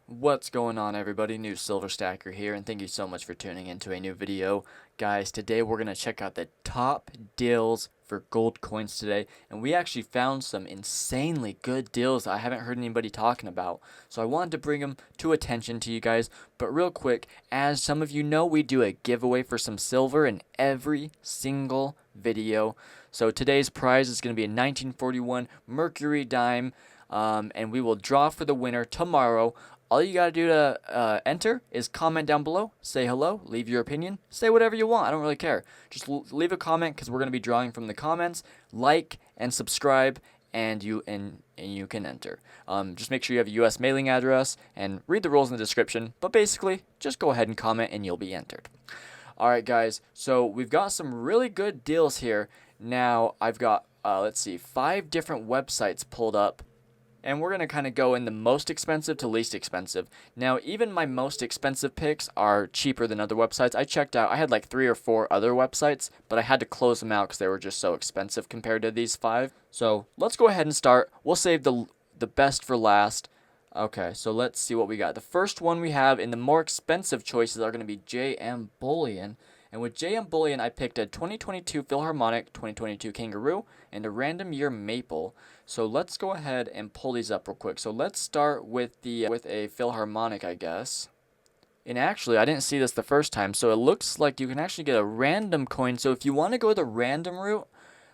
What's going on, everybody? New Silver Stacker here, and thank you so much for tuning into a new video. Guys, today we're going to check out the top deals for gold coins today, and we actually found some insanely good deals that I haven't heard anybody talking about. So I wanted to bring them to attention to you guys, but real quick, as some of you know, we do a giveaway for some silver in every single video. So today's prize is going to be a 1941 Mercury dime, and we will draw for the winner tomorrow. All you gotta do to enter is comment down below, say hello, leave your opinion, say whatever you want. I don't really care. Just leave a comment because we're gonna be drawing from the comments. Like and subscribe, and you can enter. Just make sure you have a U.S. mailing address and read the rules in the description. But basically, just go ahead and comment, and you'll be entered. All right, guys. So we've got some really good deals here. Now I've got let's see, 5 different websites pulled up. And we're going to kind of go in the most expensive to least expensive. Now, even my most expensive picks are cheaper than other websites. I checked out, I had like 3 or 4 other websites, but I had to close them out because they were just so expensive compared to these 5. So let's go ahead and start. We'll save the best for last. Okay, so let's see what we got. The first one we have in the more expensive choices are going to be JM Bullion. And with JM Bullion, I picked a 2022 Philharmonic, 2022 Kangaroo, and a random year Maple. So let's go ahead and pull these up real quick. So let's start with with a Philharmonic, I guess. And actually, I didn't see this the first time, so it looks like you can actually get a random coin. So if you want to go the random route,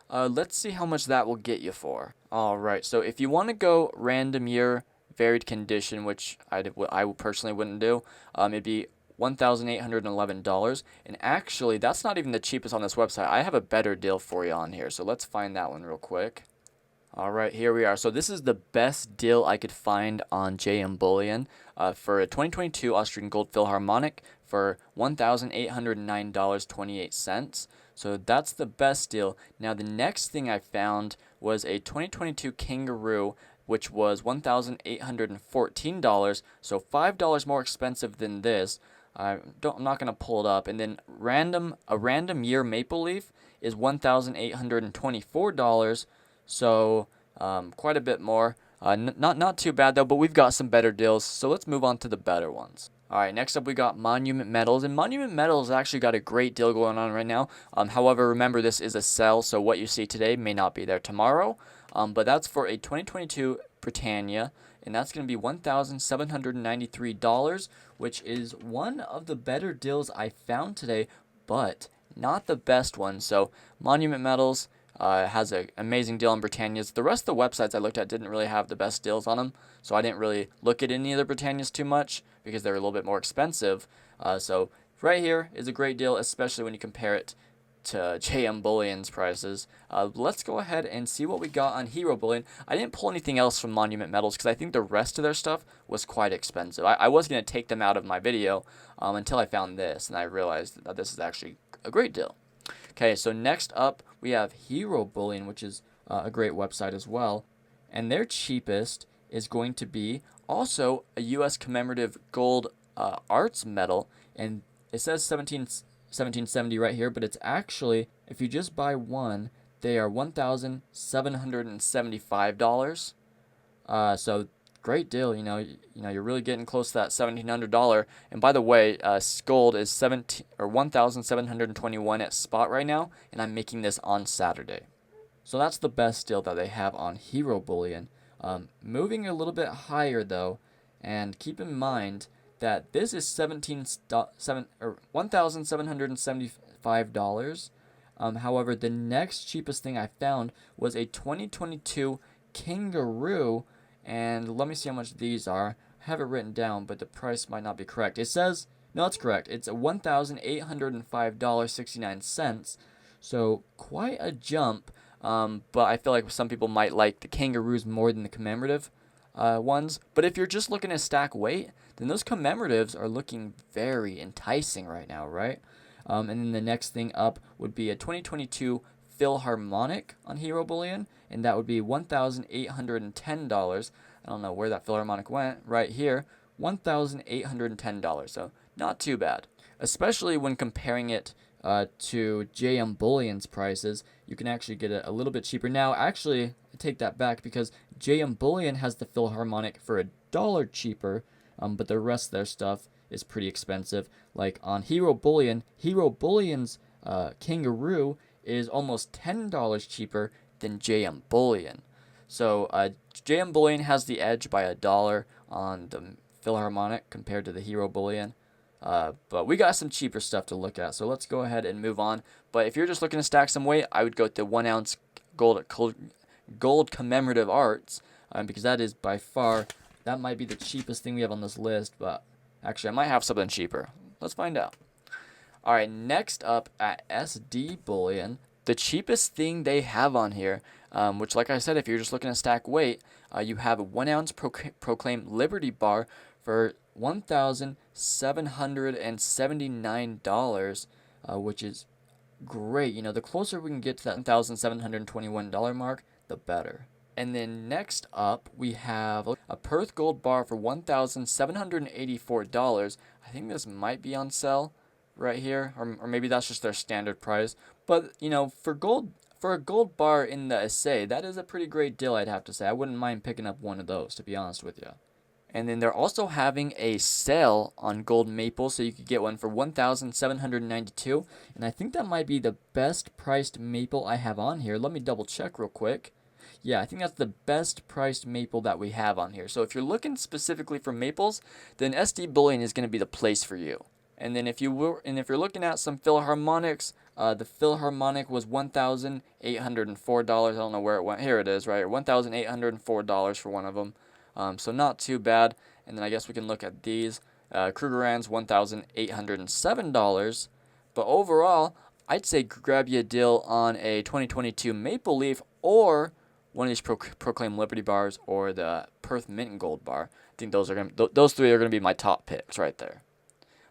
let's see how much that will get you for. All right, so if you want to go random year, varied condition, which I personally wouldn't do, it'd be $1,811. And actually, that's not even the cheapest on this website. I have a better deal for you on here, so let's find that one real quick. All right, here we are. So this is the best deal I could find on JM Bullion for a 2022 Austrian Gold Philharmonic for $1,809.28. So that's the best deal. Now, the next thing I found was a 2022 Kangaroo, which was $1,814, so $5 more expensive than this. I'm not going to pull it up. And then a random year Maple Leaf is $1,824, so quite a bit more. Not too bad though, but we've got some better deals, so let's move on to the better ones. Alright, next up we got Monument Metals, and Monument Metals actually got a great deal going on right now. However, remember this is a sell, so what you see today may not be there tomorrow. But that's for a 2022 Britannia, and that's going to be $1,793, which is one of the better deals I found today, but not the best one. So Monument Metals has an amazing deal on Britannias. The rest of the websites I looked at didn't really have the best deals on them, so I didn't really look at any of the Britannias too much because they're a little bit more expensive. So right here is a great deal, especially when you compare it to JM Bullion's prices. Let's go ahead and see what we got on Hero Bullion. I didn't pull anything else from Monument Metals because I think the rest of their stuff was quite expensive. I was going to take them out of my video until I found this, and I realized that this is actually a great deal. Okay, so next up we have Hero Bullion, which is a great website as well. And their cheapest is going to be also a U.S. commemorative gold arts medal, and it says 1770 right here, but it's actually, if you just buy one, they are $1,775. So great deal, you're really getting close to that $1,700. And by the way, gold is $1,721 at spot right now, and I'm making this on Saturday. So that's the best deal that they have on Hero Bullion. Moving a little bit higher though, and keep in mind that this is $1,775. However, the next cheapest thing I found was a 2022 Kangaroo, and let me see how much these are. I have it written down, but the price might not be correct. It says, no, it's correct. It's $1,805.69. So quite a jump, but I feel like some people might like the Kangaroos more than the commemorative ones. But if you're just looking to stack weight, then those commemoratives are looking very enticing right now, right? And then the next thing up would be a 2022 Philharmonic on Hero Bullion, and that would be $1,810. I don't know where that Philharmonic went. Right here, $1,810. So not too bad, especially when comparing it to JM Bullion's prices. You can actually get it a little bit cheaper. Now, actually, I take that back because JM Bullion has the Philharmonic for $1 cheaper, but the rest of their stuff is pretty expensive. Like on Hero Bullion's Kangaroo is almost $10 cheaper than JM Bullion. So JM Bullion has the edge by $1 on the Philharmonic compared to the Hero Bullion. But we got some cheaper stuff to look at, so let's go ahead and move on. But if you're just looking to stack some weight, I would go with the 1 ounce gold commemorative arts, because that is by far, that might be the cheapest thing we have on this list. But actually, I might have something cheaper. Let's find out. All right, next up at SD Bullion, the cheapest thing they have on here, which, like I said, if you're just looking to stack weight, you have a 1 ounce Proclaim Liberty bar for $1,779, which is great. You know, the closer we can get to that $1,721 mark, the better. And then next up, we have a Perth Gold bar for $1,784. I think this might be on sale right here, or maybe that's just their standard price. But you know, for a gold bar in the N.S.S, that is a pretty great deal, I'd have to say. I wouldn't mind picking up one of those, to be honest with you. And then they're also having a sale on gold maple, so you could get one for $1,792. And I think that might be the best priced maple I have on here. Let me double check real quick. Yeah, I think that's the best priced maple that we have on here. So if you're looking specifically for maples, then SD Bullion is going to be the place for you. And then if you're looking at some Philharmonics, the Philharmonic was $1,804. I don't know where it went. Here it is, right? $1,804 for one of them. So not too bad. And then I guess we can look at these. Krugerrand's $1,807. But overall, I'd say grab you a deal on a 2022 Maple Leaf or one of these Proclaim Liberty bars or the Perth Mint Gold bar. I think those three are gonna be my top picks right there.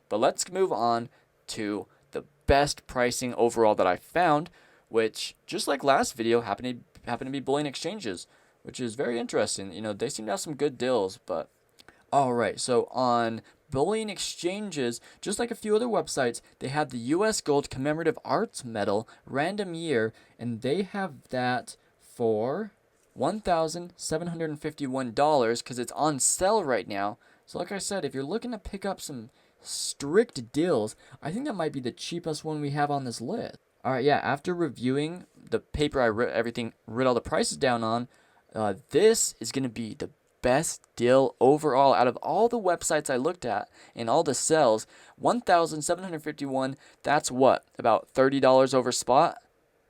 But let's move on to the best pricing overall that I found, which, just like last video, happened to be Bullion Exchanges, which is very interesting. You know, they seem to have some good deals. But all right, so on Bullion Exchanges, just like a few other websites, they have the U.S. Gold Commemorative Arts Medal, random year, and they have that for $1,751 because it's on sale right now. So like I said, if you're looking to pick up some strict deals, I think that might be the cheapest one we have on this list. All right, yeah, after reviewing the paper I writ all the prices down on, this is going to be the best deal overall out of all the websites I looked at and all the sales. $1,751, that's what, about $30 over spot?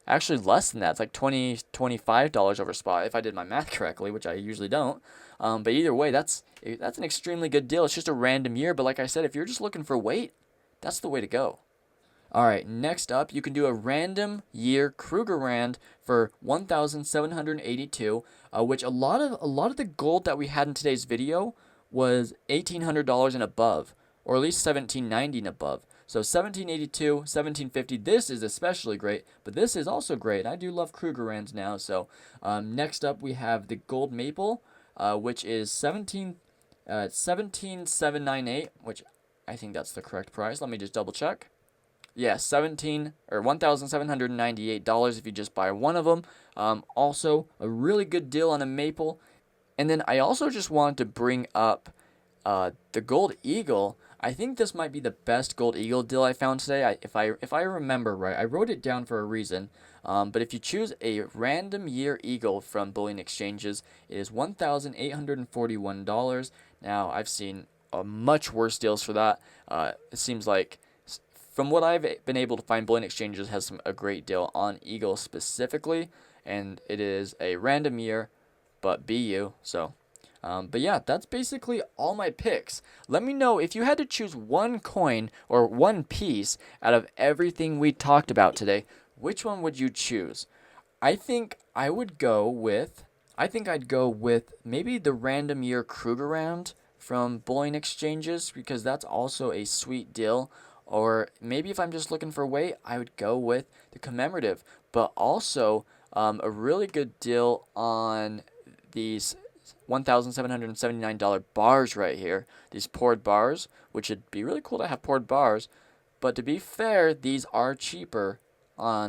Actually less than that. It's like $25 over spot if I did my math correctly, which I usually don't. But either way, that's an extremely good deal. It's just a random year, but like I said, if you're just looking for weight, that's the way to go. All right, next up, you can do a random year Krugerrand for $1,782, which a lot of the gold that we had in today's video was $1,800 and above, or at least $1,790 and above. So $1,782, $1,750, this is especially great, but this is also great. I do love Krugerrands now. So next up, we have the gold maple, which is $17,798, which I think that's the correct price. Let me just double check. Yeah, $1,798 if you just buy one of them. Also, a really good deal on a maple. And then I also just wanted to bring up the Gold Eagle. I think this might be the best Gold Eagle deal I found today. If I remember right, I wrote it down for a reason. But if you choose a random year Eagle from Bullion Exchanges, it is $1,841. Now, I've seen much worse deals for that. It seems like, from what I've been able to find, Bullion Exchanges has a great deal on Eagle specifically, and it is a random year, but BU. So, but yeah, that's basically all my picks. Let me know if you had to choose one coin or one piece out of everything we talked about today, which one would you choose? I think I'd go with maybe the random year Krugerrand from Bullion Exchanges, because that's also a sweet deal. Or maybe if I'm just looking for weight, I would go with the commemorative. But also a really good deal on these $1,779 bars right here. These poured bars, which would be really cool to have poured bars. But to be fair, these are cheaper on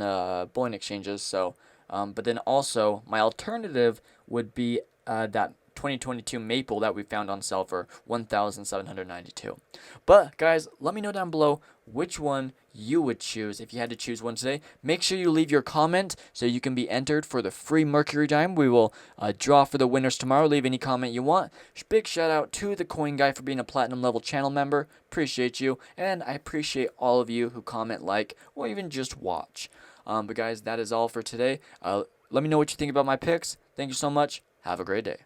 Bullion Exchanges. So, but then also my alternative would be that 2022 maple that we found on sale for 1,792. But guys, let me know down below which one you would choose if you had to choose one today. Make sure you leave your comment so you can be entered for the free Mercury dime. We will draw for the winners tomorrow. Leave any comment you want. Big shout out to the Coin Guy for being a platinum level channel member. Appreciate you, and I appreciate all of you who comment, like, or even just watch. But guys, that is all for today. Let me know what you think about my picks. Thank you so much. Have a great day.